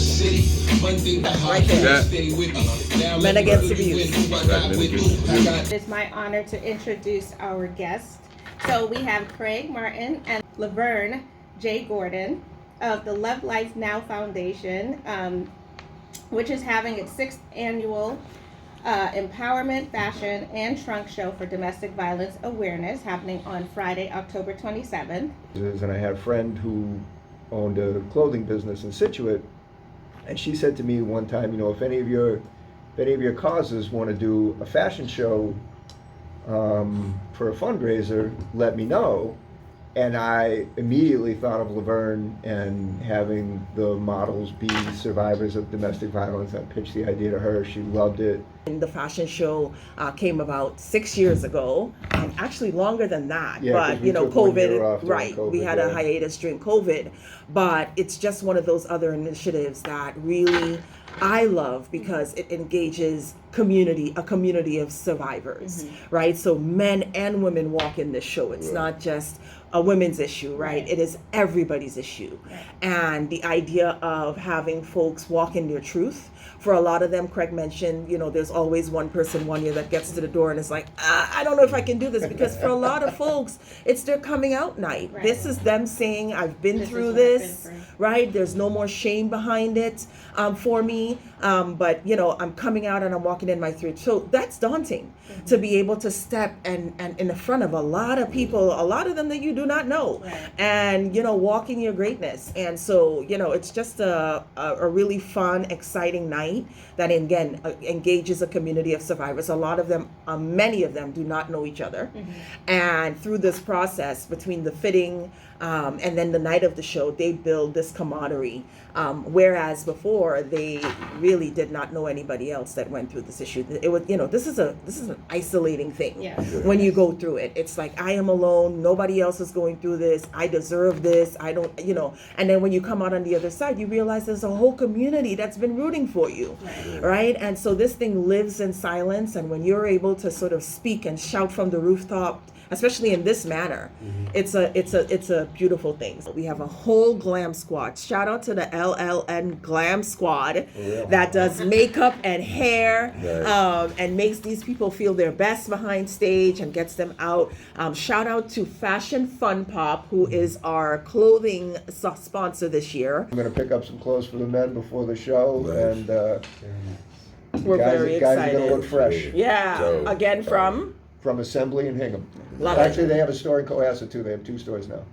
Right there. Men Against Abuse. It's my honor to introduce our guests. So we have Craig Martin and Laverne J. Gordon of the Love Life Now Foundation, which is having its 6th annual Empowerment Fashion and Trunk Show for Domestic Violence Awareness, happening on Friday, October 27th. And I had a friend who owned a clothing business in Scituate, and she said to me one time, if any of your causes want to do a fashion show for a fundraiser, let me know. And I immediately thought of Laverne and having the models be survivors of domestic violence. I pitched the idea to her. She loved it. And the fashion show came about 6 years ago, actually longer than that. Yeah, but we took 1 year off COVID, during right? COVID, We had a hiatus during COVID, but it's just one of those other initiatives that really I love because it engages a community of survivors, right? So men and women walk in this show. It's not just a women's issue, right? It is everybody's issue. And the idea of having folks walk in their truth, for a lot of them, Craig mentioned, there's always one person one year that gets to the door and is like, I don't know if I can do this, because for a lot of folks, it's their coming out night. This is them saying, I've been through this, right? There's no more shame behind it for me. But I'm coming out and I'm walking in my truth. So that's daunting to be able to step and in the front of a lot of people, a lot of them that you do not know, and walking your greatness. And so it's just a really fun, exciting night that again engages a community of survivors. A lot of them, many of them, do not know each other, and through this process between the fitting and then the night of the show, they build this camaraderie. Whereas before, they really did not know anybody else that went through this issue. It was, this is an isolating thing. When you go through it, it's like, I am alone. Nobody else is going through this. I deserve this. I don't, And then when you come out on the other side, you realize there's a whole community that's been rooting for you, right? And so this thing lives in silence. And when you're able to sort of speak and shout from the rooftop, especially in this manner, it's a beautiful thing. We have a whole glam squad. Shout out to the LLN Glam Squad that does makeup and hair, and makes these people feel their best behind stage and gets them out. Shout out to Fashion Fun Pop, who is our clothing sponsor this year. I'm going to pick up some clothes for the men before the show, and we're very excited. Guys are going to look fresh. Yeah, so, again from Assembly in Hingham. Love Actually, it. they have a store in Cohasset too. They have 2 stores now.